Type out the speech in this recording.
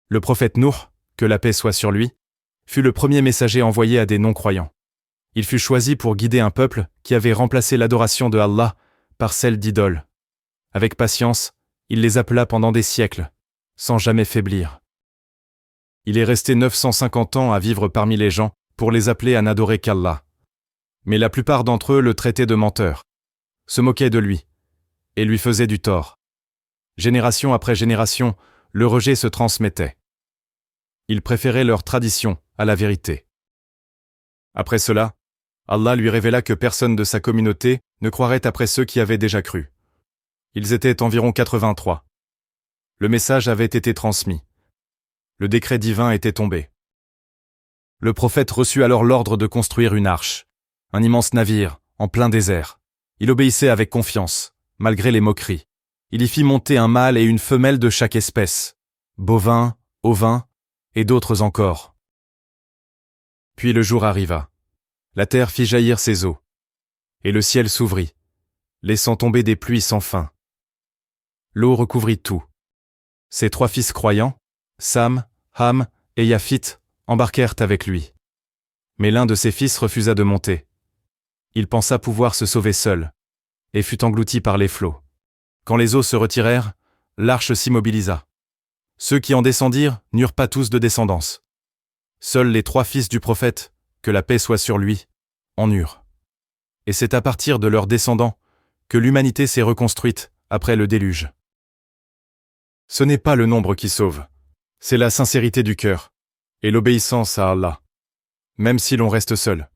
Le prophète Nuh, que la paix soit sur lui, fut le premier messager envoyé à des non-croyants. Il fut choisi pour guider un peuple qui avait remplacé l'adoration de Allah par celle d'idoles. Avec patience, il les appela pendant des siècles, sans jamais faiblir. Il est resté 950 ans à vivre parmi les gens pour les appeler à n'adorer qu'Allah. Mais la plupart d'entre eux le traitaient de menteur, se moquaient de lui, et lui faisaient du tort. Génération après génération, le rejet se transmettait. Ils préféraient leur tradition à la vérité. Après cela, Allah lui révéla que personne de sa communauté ne croirait après ceux qui avaient déjà cru. Ils étaient environ 83. Le message avait été transmis. Le décret divin était tombé. Le prophète reçut alors l'ordre de construire une arche, un immense navire, en plein désert. Il obéissait avec confiance, malgré les moqueries. Il y fit monter un mâle et une femelle de chaque espèce, bovins, ovins et d'autres encore. Puis le jour arriva. La terre fit jaillir ses eaux, et le ciel s'ouvrit, laissant tomber des pluies sans fin. L'eau recouvrit tout. Ses 3 fils croyants, Sam, Ham et Yaphith, embarquèrent avec lui. Mais l'un de ses fils refusa de monter. Il pensa pouvoir se sauver seul, et fut englouti par les flots. Quand les eaux se retirèrent, l'arche s'immobilisa. Ceux qui en descendirent n'eurent pas tous de descendance. Seuls les 3 fils du prophète, que la paix soit sur lui, en eurent. Et c'est à partir de leurs descendants que l'humanité s'est reconstruite après le déluge. Ce n'est pas le nombre qui sauve, c'est la sincérité du cœur et l'obéissance à Allah, même si l'on reste seul.